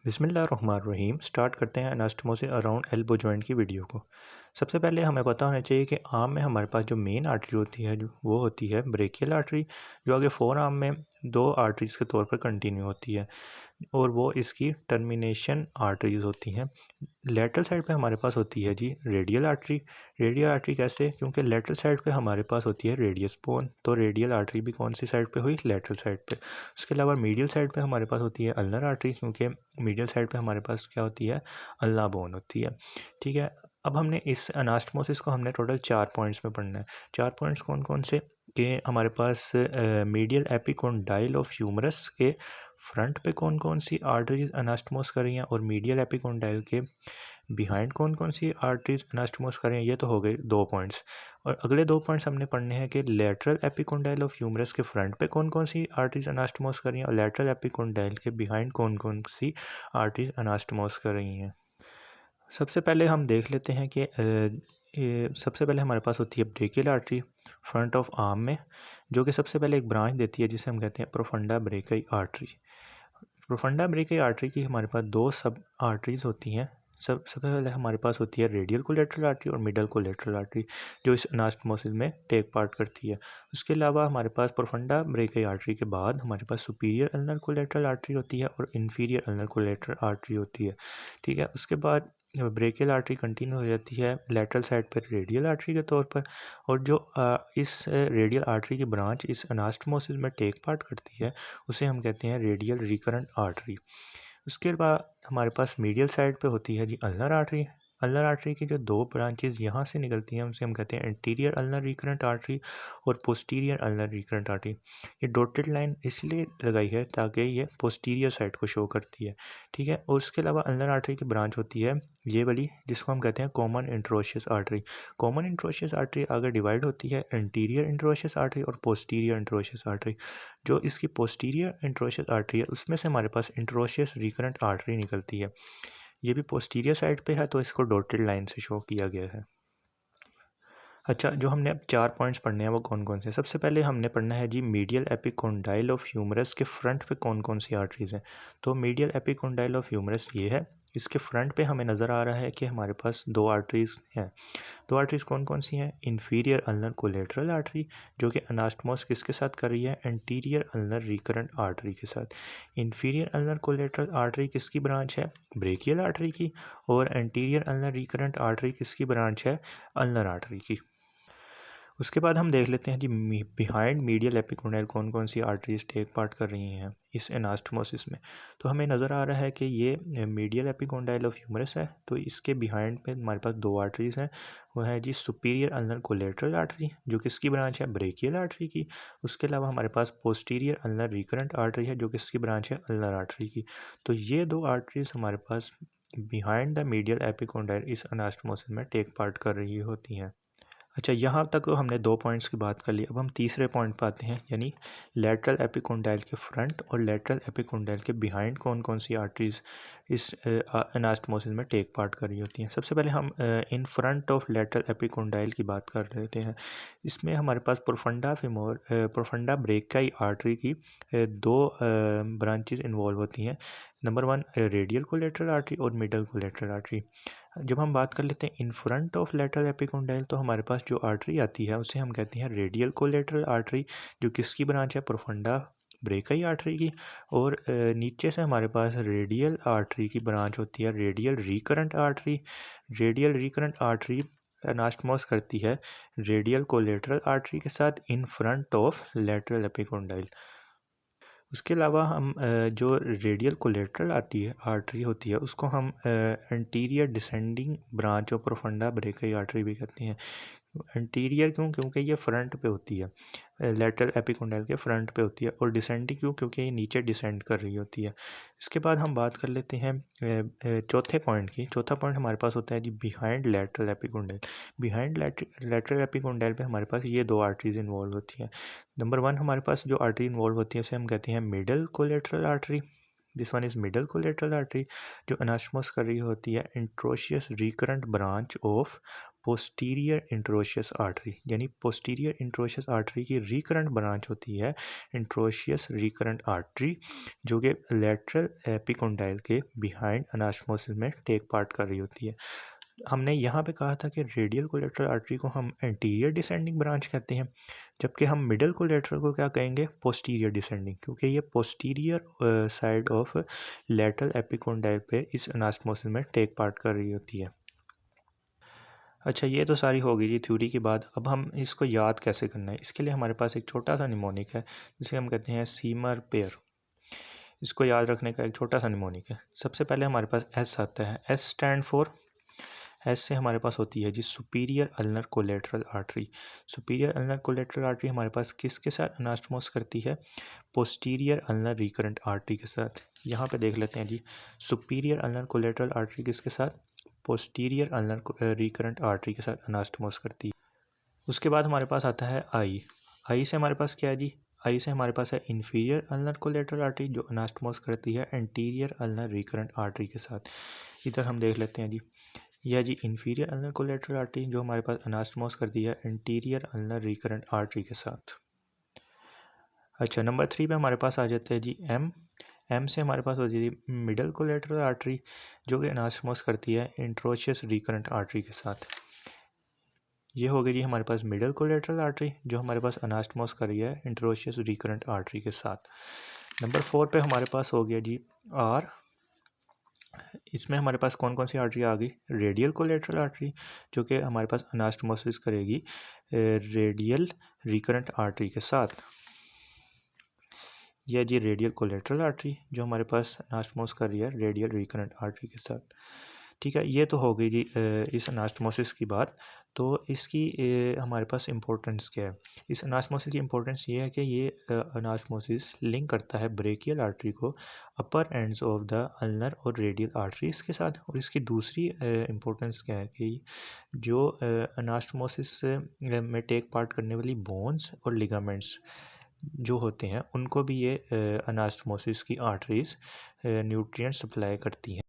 बिस्मिल्लाहिर्रहमानिर्रहीम। स्टार्ट करते हैं अनास्टोमोसिस अराउंड एल्बो जॉइंट की वीडियो को। सबसे पहले हमें पता होना चाहिए कि आर्म में हमारे पास जो मेन आर्टरी होती है जो वो होती है ब्रेकियल आर्टरी, जो आगे फोर आर्म में दो आर्टरीज के तौर पर कंटिन्यू होती है और वो इसकी टर्मिनेशन आर्टरीज होती हैं। लेटरल साइड पे हमारे पास होती है जी रेडियल आर्टरी। रेडियल आर्टरी कैसे? क्योंकि लेटरल साइड पे हमारे पास होती है रेडियस बोन, तो रेडियल आर्टरी भी कौन सी साइड पे हुई? लेटरल साइड पे। उसके अलावा मीडियल साइड पे हमारे पास होती है अल्नर आर्टरी, क्योंकि मीडियल साइड पे हमारे पास क्या होती है? अल्ना बोन होती है। ठीक है। अब हमने इस अनास्टोमोसिस को हमने टोटल 4 पॉइंट्स में पढ़ना है। 4 पॉइंट्स कौन कौन से? कि हमारे पास मीडियल एपिकोंडाइल ऑफ ह्यूमरस के फ्रंट पे कौन कौन सी आर्टरीज अनास्टोमोस कर रही हैं और मीडियल एपिकोंडाइल के बिहाइंड कौन कौन सी आर्टरीज अनास्टोमोस कर रही हैं। ये तो हो गए 2 पॉइंट्स। और अगले 2 पॉइंट्स हमने पढ़ने हैं कि लेटरल एपिकोंडाइल ऑफ ह्यूमरस के फ्रंट पे कौन कौन सी आर्टरीज अनास्टोमोस कर रही हैं और लेटरल एपिकोंडाइल के बिहाइंड कौन कौन सी आर्टरीज अनास्टोमोस कर रही हैं। सबसे पहले हम देख लेते हैं कि सबसे पहले हमारे पास होती है brachial artery front of arm में, जो कि सबसे पहले एक ब्रांच देती है जिसे हम कहते हैं profunda brachii artery. Profunda brachii artery की हमारे पास दो सब आर्टरीज होती हैं। सबसे पहले हमारे पास होती है रेडियल कोलेटरल आर्टरी और मिडल कोलेटरल आर्टरी, जो इस अनास्टोमोसिस में टेक पार्ट करती है। उसके अलावा हमारे पास प्रोफंडा ब्रेकियाई आर्टरी के बाद हमारे पास सुपीरियर अल्नर कोलेटरल आर्टरी होती है और इन्फीरियर अल्नर कोलेटरल आर्टरी होती है। ठीक है। उसके बाद ब्रेकियल आर्टरी कंटिन्यू हो जाती है लेटरल साइड पर रेडियल आर्टरी के तौर पर, और जो इस रेडियल आर्टरी की ब्रांच इस अनास्टोमोसिस में टेक पार्ट करती है उसे हम कहते हैं रेडियल रिकरेंट आर्टरी। उसके बाद हमारे पास मीडियल साइड पे होती है जी अल्नर आर्टरी। अल्नर आर्टरी की जो दो ब्रांचेस यहाँ से निकलती हैं उसे हम कहते हैं एंटीरियर अल्नर रिकरेंट आर्टरी और पोस्टीरियर अल्नर रिकरेंट आर्टरी। ये डॉटेड लाइन इसलिए लगाई है ताकि ये पोस्टीरियर साइड को शो करती है। ठीक है। और उसके अलावा अल्नर आर्टरी की ब्रांच होती है ये वाली, जिसको हम कहते हैं common interosseous artery. Common interosseous artery आगे डिवाइड होती है एंटीरियर इंट्रोशियस आर्टरी और पोस्टीरियर इंट्रोशियस आर्टरी। जो इसकी पोस्टीरियर इंट्रोशियस आर्टरी है उसमें से हमारे पास इंट्रोशियस रिकरेंट आर्टरी निकलती है। ये भी पोस्टीरियर साइड पे है तो इसको डॉटेड लाइन से शो किया गया है। अच्छा, जो हमने अब 4 पॉइंट्स पढ़ने हैं वो कौन कौन से हैं? सबसे पहले हमने पढ़ना है जी मीडियल एपिकोंडाइल ऑफ ह्यूमरस के फ्रंट पे कौन कौन सी आर्टरीज हैं। तो मीडियल एपिकोंडाइल ऑफ ह्यूमरस ये है, इसके फ्रंट पे हमें नज़र आ रहा है कि हमारे पास दो आर्टरीज हैं। दो आर्टरीज कौन कौन सी हैं? इन्फीरियर अल्नर कोलेटरल आर्टरी, जो कि अनास्टोमोस किसके साथ कर रही है? एंटीरियर अल्नर रिकरेंट आर्टरी के साथ। इन्फीरियर अल्नर कोलेटरल आर्टरी किसकी ब्रांच है? ब्रेकियल आर्टरी की। और एंटीरियर अल्नर रिकरेंट आर्टरी किसकी ब्रांच है? अल्नर आर्टरी की। उसके बाद हम देख लेते हैं जी बिहाइंड मीडियल एपिकोंडाइल कौन कौन सी आर्टरीज टेक पार्ट कर रही हैं इस एनास्टोमोसिस में। तो हमें नज़र आ रहा है कि ये मीडियल एपिकोंडाइल ऑफ ह्यूमरस है, तो इसके बिहाइंड में हमारे पास दो आर्टरीज हैं। वो है जी सुपीरियर अल्नर कोलेटरल आर्टरी, जो किसकी ब्रांच है? ब्रेकियल आर्टरी की। उसके अलावा हमारे पास पोस्टीरियर अल्नर रिकरेंट आर्टरी है, जो किसकी ब्रांच है? अल्नर आर्टरी की। तो ये दो आर्टरीज हमारे पास बिहाइंड द मीडियल एपिकोंडाइल इस अनास्टोमोसिस में टेक पार्ट कर रही होती हैं। अच्छा, यहाँ तक तो हमने 2 पॉइंट्स की बात कर ली। अब हम तीसरे पॉइंट पर आते हैं, यानी लेटरल एपिकोंडाइल के फ्रंट और लेटरल एपिकोंडाइल के बिहाइंड कौन कौन सी आर्टरीज इस एनास्टोमोसिस में टेक पार्ट कर रही होती हैं। सबसे पहले हम इन फ्रंट ऑफ लेटरल एपिकोंडाइल की बात कर लेते हैं। इसमें हमारे पास प्रोफंडा ब्रेकियाई आर्टरी की दो ब्रांचेज इन्वॉल्व होती हैं। नंबर 1 रेडियल कोलेटरल आर्टरी और मिडल कोलेटरल आर्टरी। जब हम बात कर लेते हैं इन फ्रंट ऑफ लेटरल एपिकोंडाइल, तो हमारे पास जो आर्टरी आती है उसे हम कहते हैं रेडियल कोलेटरल आर्टरी, जो किसकी ब्रांच है? प्रोफंडा ब्रेकियाई आर्टरी की। और नीचे से हमारे पास रेडियल आर्टरी की ब्रांच होती है radial recurrent artery. Radial recurrent artery anastomose करती है रेडियल कोलेटरल आर्टरी के साथ in front of lateral epicondyle. उसके अलावा हम जो रेडियल कोलेटरल आर्टरी होती है उसको हम anterior descending branch of profunda brachii artery भी कहते हैं। एंटीरियर क्यों? क्योंकि ये फ्रंट पे होती है, लेटरल एपिकोंडाइल के फ्रंट पे होती है। और डिसेंडिंग क्यों? क्योंकि ये नीचे डिसेंड कर रही होती है। इसके बाद हम बात कर लेते हैं चौथे पॉइंट की। चौथा पॉइंट हमारे पास होता है जी behind lateral epicondyle. Behind lateral epicondyle पे हमारे पास ये दो आर्टरीज इन्वॉल्व होती हैं। नंबर 1 हमारे पास जो आर्टरी इन्वॉल्व होती है उसे हम कहते हैं middle collateral artery, this one is middle collateral artery, जो अनास्टोमोस कर रही होती है interosseous recurrent branch of posterior interosseous artery, यानी पोस्टीरियर इंट्रोशियस आर्टरी की रिकरेंट ब्रांच होती है इंट्रोशियस रिकरेंट आर्टरी, जो कि लेटरल एपिकोंडाइल के बिहाइंड अनास्टोमोसिस में टेक पार्ट कर रही होती है। हमने यहाँ पे कहा था कि रेडियल कोलेटरल आर्टरी को हम एंटीरियर डिसेंडिंग ब्रांच कहते हैं, जबकि हम मिडल कोलेटरल को क्या कहेंगे, पोस्टीरियर डिसेंडिंग, क्योंकि ये posterior side of lateral epicondyle पे इस अनास्टोमोसिस में टेक पार्ट कर रही होती है। अच्छा, ये तो सारी हो गई जी थ्योरी की बात। अब हम इसको याद कैसे करना है, इसके लिए हमारे पास एक छोटा सा निमोनिक है जिसे हम कहते हैं सीमर पेयर। इसको याद रखने का एक छोटा सा निमोनिक है। सबसे पहले हमारे पास एस आता है, एस स्टैंड फॉर, एस से हमारे पास होती है जी superior ulnar collateral artery. Superior ulnar collateral artery हमारे पास किसके साथ अनास्टोमोस करती है, पोस्टीरियर अल्नर रिकरेंट आर्टरी के साथ। यहाँ पे देख लेते हैं जी, सुपीरियर अल्नर कोलेटरल आर्टरी किसके साथ, पोस्टीरियर अल्नर रिकरेंट आर्टरी के साथ अनास्टोमोस करती है। उसके बाद हमारे पास आता है आई। आई से हमारे पास क्या है जी, आई से हमारे पास है इन्फीरियर अल्नर कोलेटरल आर्टरी, जो अनास्टोमोस करती है एंटीरियर अल्नर रिकरेंट आर्टरी के साथ। इधर हम देख लेते हैं जी, यह जी इन्फीरियर अल्नर कोलेटरल आर्टरी जो हमारे पास अनास्टोमोस करती है एंटीरियर अल्नर रिकरेंट आर्टरी के साथ। अच्छा, नंबर 3 पे हमारे पास आ जाता है जी एम। एम से हमारे पास होती है मिडल कोलेटरल आर्टरी, जो कि अनास्टोमोस करती है इंट्रोशियस रिकरेंट आर्टरी के साथ। ये हो गई जी हमारे पास मिडल कोलेटरल आर्टरी, जो हमारे पास अनास्टोमोस कर रही है इंट्रोशियस रिकरेंट आर्टरी के साथ। नंबर 4 पे हमारे पास हो गया जी आर। इसमें हमारे पास कौन कौन सी आर्टरी आ गई, रेडियल कोलेटरल आर्टरी, जो कि हमारे पास अनास्टोमोसिस करेगी रेडियल रिकरेंट आर्टरी के साथ। यह जी रेडियल कोलेटरल आर्टरी, जो हमारे पास अनास्टोमोस कर रही है रेडियल रिकरेंट आर्टरी के साथ। ठीक है, ये तो हो गई जी इस अनास्टोमोसिस की बात। तो इसकी हमारे पास इम्पोर्टेंस क्या है, इस अनास्टोमोसिस की इम्पोर्टेंस ये है कि ये अनास्टोमोसिस लिंक करता है ब्रेकियल आर्टरी को अपर एंड्स ऑफ द अल्नर और रेडियल आर्टरीज के साथ। और इसकी दूसरी इम्पोर्टेंस क्या है कि जो अनास्टोमोसिस में टेक पार्ट करने वाली बोन्स और लिगामेंट्स जो होते हैं उनको भी ये अनास्टोमोसिस की आर्टरीज न्यूट्रिएंट सप्लाई करती हैं।